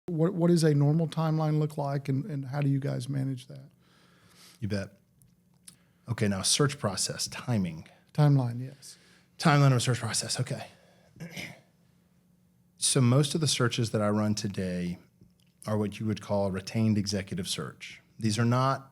What does a normal timeline look like, and how do you guys manage that? You bet. Okay, now search process, timing. Timeline, yes. Timeline of a search process, okay. So most of the searches that I run today are what you would call a retained executive search. These are not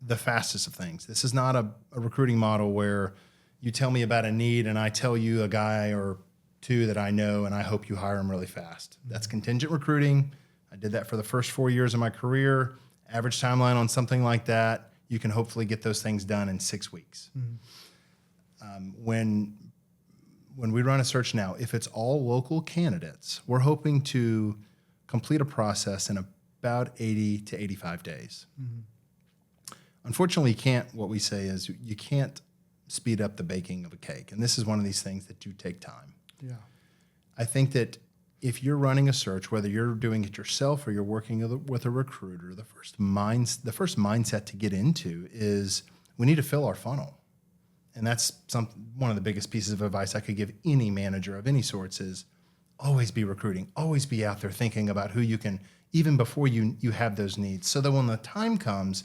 the fastest of things. This is not a recruiting model where you tell me about a need and I tell you a guy or two that I know and I hope you hire them really fast. That's contingent recruiting. I did that for the first 4 years of my career. Average timeline on something like that, you can hopefully get those things done in 6 weeks. When we run a search now, if it's all local candidates, we're hoping to complete a process in about 80 to 85 days. Unfortunately, what we say is you can't speed up the baking of a cake. And this is one of these things that do take time. Yeah. I think that if you're running a search, whether you're doing it yourself or you're working with a recruiter, the first mindset to get into is we need to fill our funnel. And that's one of the biggest pieces of advice I could give any manager of any sorts is always be recruiting, always be out there thinking about who you can, even before you have those needs, so that when the time comes,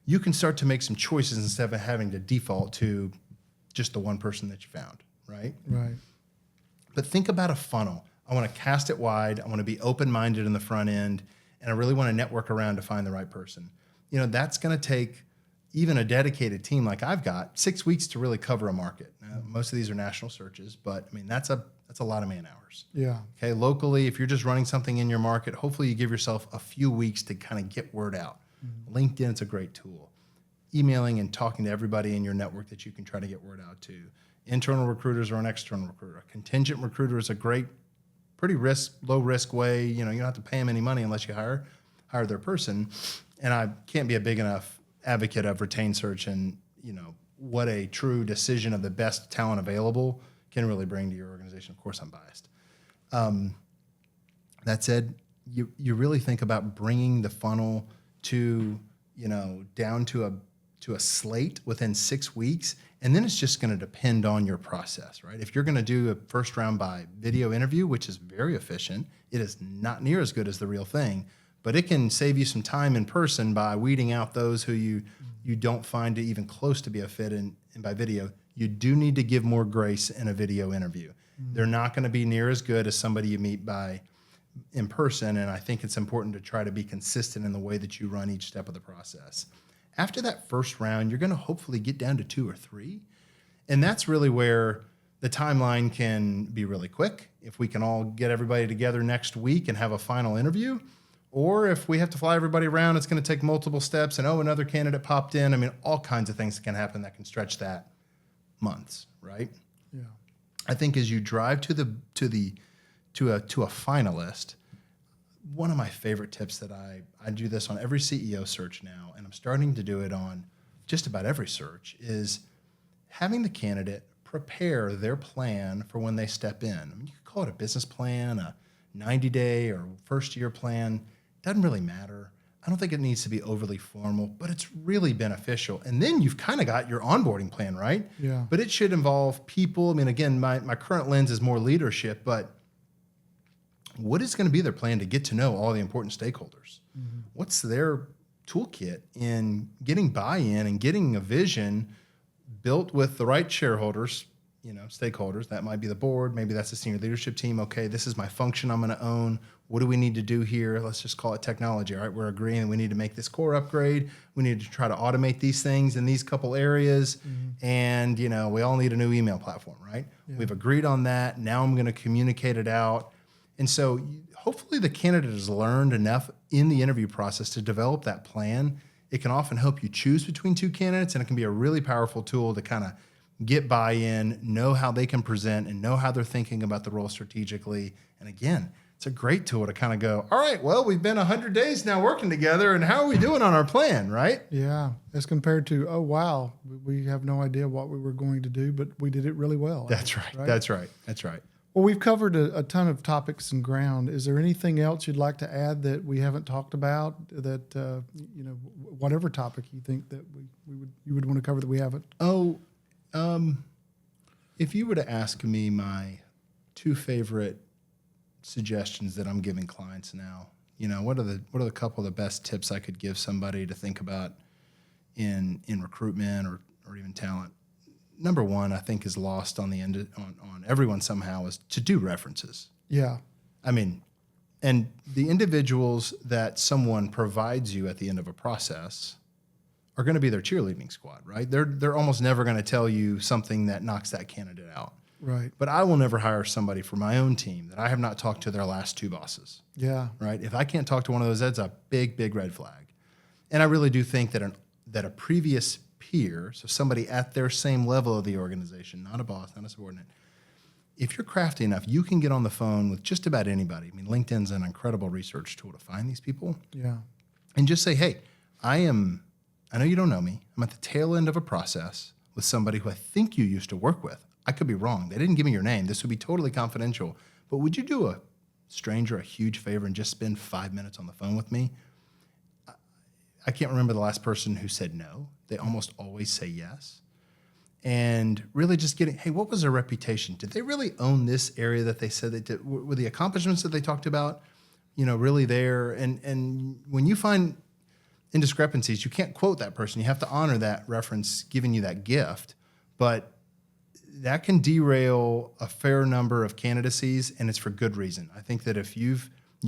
you can start to make some choices instead of having to default to just the one person that you found, right? Right. But think about a funnel. I want to cast it wide. I want to be open-minded in the front end, and I really want to network around to find the right person. You know, that's going to take even a dedicated team like I've got 6 weeks to really cover a market. Now, most of these are national searches, but I mean, that's a lot of man hours. Yeah. Okay. Locally, if you're just running something in your market, hopefully you give yourself a few weeks to kind of get word out. LinkedIn's a great tool. Emailing and talking to everybody in your network that you can try to get word out to. Internal recruiters or an external recruiter. A contingent recruiter is a great, pretty low risk way. You know, you don't have to pay them any money unless you hire their person. And I can't be a big enough advocate of retained search and, you know, what a true decision of the best talent available can really bring to your organization. Of course, I'm biased. That said, you really think about bringing the funnel to, you know, down to a slate within 6 weeks, and then it's just going to depend on your process, right? If you're going to do a first round by video interview, which is very efficient, it is not near as good as the real thing, but it can save you some time in person by weeding out those who you don't find even close to be a fit in by video. You do need to give more grace in a video interview. They're not going to be near as good as somebody you meet in person, and I think it's important to try to be consistent in the way that you run each step of the process. After that first round, you're going to hopefully get down to 2 or 3, and that's really where the timeline can be really quick. If we can all get everybody together next week and have a final interview, or if we have to fly everybody around, it's going to take multiple steps, and another candidate popped in. I mean, all kinds of things can happen that can stretch that months, right? Yeah. I think as you drive to a finalist, one of my favorite tips that I do this on every CEO search now, and I'm starting to do it on just about every search, is having the candidate prepare their plan for when they step in. I mean, you could call it a business plan, a 90-day or first-year plan. Doesn't really matter. I don't think it needs to be overly formal, but it's really beneficial. And then you've kind of got your onboarding plan, right? Yeah. But it should involve people. I mean, again, my current lens is more leadership, but what is going to be their plan to get to know all the important stakeholders? What's their toolkit in getting buy-in and getting a vision built with the right shareholders, you know, stakeholders? That might be the board. Maybe that's the senior leadership team. Okay, this is my function I'm going to own. What do we need to do here? Let's just call it technology. All right, we're agreeing we need to make this core upgrade. We need to try to automate these things in these couple areas. And, you know, we all need a new email platform, right? Yeah. We've agreed on that. Now I'm going to communicate it out. And so hopefully the candidate has learned enough in the interview process to develop that plan. It can often help you choose between 2 candidates, and it can be a really powerful tool to kind of get buy-in, know how they can present, and know how they're thinking about the role strategically. And again, it's a great tool to kind of go, all right, well, we've been 100 days now working together, and how are we doing on our plan, right? Yeah, as compared to, oh, wow, we have no idea what we were going to do, but we did it really well. That's right. That's right. That's right. Well, we've covered a ton of topics and ground. Is there anything else you'd like to add that we haven't talked about that, you know, whatever topic you think that you would want to cover that we haven't? If you were to ask me my 2 favorite suggestions that I'm giving clients now what are the couple of the best tips I could give somebody to think about in recruitment or even talent? Number one, I think is lost on the end on everyone somehow, is to do references. Yeah. I mean, and the individuals that someone provides you at the end of a process are going to be their cheerleading squad, right? They're almost never going to tell you something that knocks that candidate out. Right. But I will never hire somebody for my own team that I have not talked to their last two bosses. Yeah. Right? If I can't talk to one of those, that's a big, big red flag. And I really do think that that a previous peer, so somebody at their same level of the organization, not a boss, not a subordinate, if you're crafty enough, you can get on the phone with just about anybody. I mean, LinkedIn's an incredible research tool to find these people. Yeah. And just say, hey, I know you don't know me. I'm at the tail end of a process with somebody who I think you used to work with. I could be wrong. They didn't give me your name. This would be totally confidential. But would you do a stranger a huge favor and just spend 5 minutes on the phone with me? I can't remember the last person who said no. They almost always say yes. And really just getting, hey, what was their reputation? Did they really own this area that they said they did? Were the accomplishments that they talked about, really there? And when you find indiscrepancies, you can't quote that person. You have to honor that reference giving you that gift. But that can derail a fair number of candidacies, and it's for good reason. I think that if you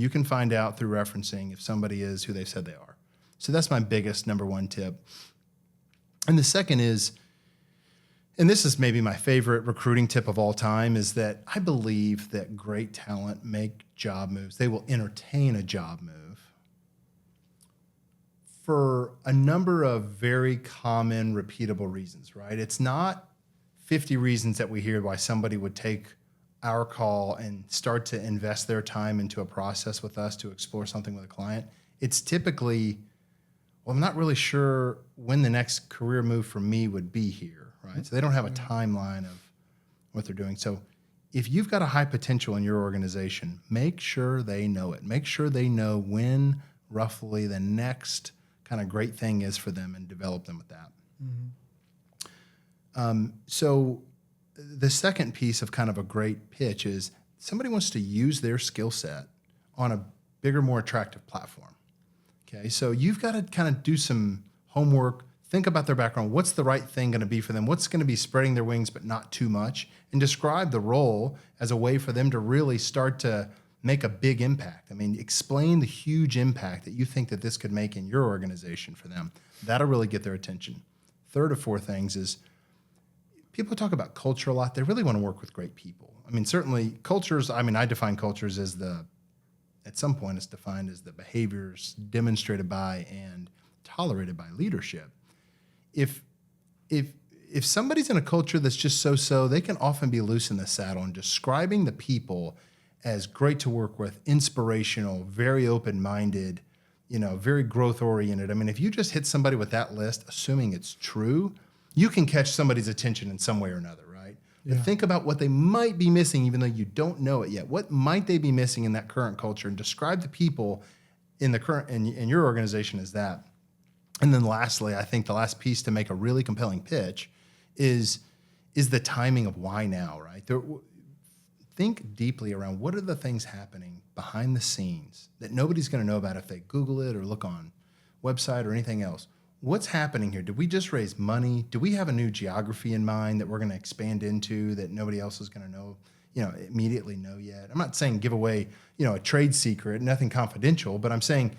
can find out through referencing if somebody is who they said they are. So that's my biggest number one tip. And the second is, and this is maybe my favorite recruiting tip of all time, is that I believe that great talent make job moves. They will entertain a job move for a number of very common, repeatable reasons, right? It's not 50 reasons that we hear why somebody would take our call and start to invest their time into a process with us to explore something with a client. It's typically, well, I'm not really sure when the next career move for me would be here, right? So they don't have a timeline of what they're doing. So if you've got a high potential in your organization, make sure they know it. Make sure they know when roughly the next kind of great thing is for them and develop them with that. Mm-hmm. So the second piece of kind of a great pitch is somebody wants to use their skill set on a bigger, more attractive platform. Okay, so you've got to kind of do some homework, think about their background. What's the right thing going to be for them? What's going to be spreading their wings but not too much? And describe the role as a way for them to really start to make a big impact. I mean, explain the huge impact that you think that this could make in your organization for them. That'll really get their attention. Third of four things is, people talk about culture a lot. They really want to work with great people. I mean, certainly cultures, I define cultures as at some point it's defined as the behaviors demonstrated by and tolerated by leadership. If somebody's in a culture that's just so-so, they can often be loose in the saddle, and describing the people as great to work with, inspirational, very open-minded, very growth-oriented. I mean, if you just hit somebody with that list, assuming it's true, you can catch somebody's attention in some way or another, right? Yeah. But think about what they might be missing, even though you don't know it yet. What might they be missing in that current culture? And describe the people in the current in your organization as that. And then lastly, I think the last piece to make a really compelling pitch is the timing of why now, right? Think deeply around what are the things happening behind the scenes that nobody's going to know about if they Google it or look on website or anything else. What's happening here? Did we just raise money? Do we have a new geography in mind that we're going to expand into that nobody else is going to know, immediately know yet? I'm not saying give away, a trade secret, nothing confidential, but I'm saying,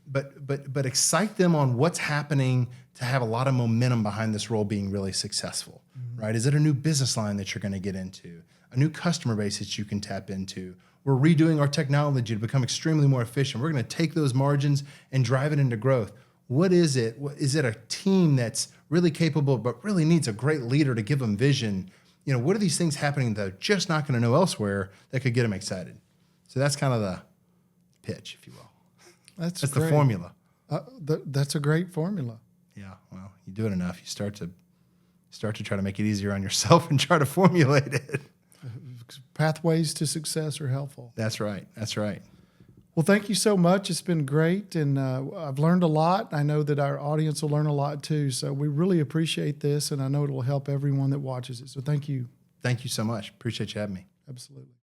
but excite them on what's happening to have a lot of momentum behind this role being really successful, right? Is it a new business line that you're going to get into? A new customer base that you can tap into? We're redoing our technology to become extremely more efficient. We're going to take those margins and drive it into growth. What is it? Is it a team that's really capable but really needs a great leader to give them vision? What are these things happening that they're just not going to know elsewhere that could get them excited? So that's kind of the pitch, if you will. That's great. the formula. That's a great formula. Yeah, well, you do it enough, you start to try to make it easier on yourself and try to formulate it. Pathways to success are helpful. That's right. That's right. Well, thank you so much. It's been great, and I've learned a lot. I know that our audience will learn a lot too. So we really appreciate this, and I know it will help everyone that watches it. So thank you. Thank you so much. Appreciate you having me. Absolutely.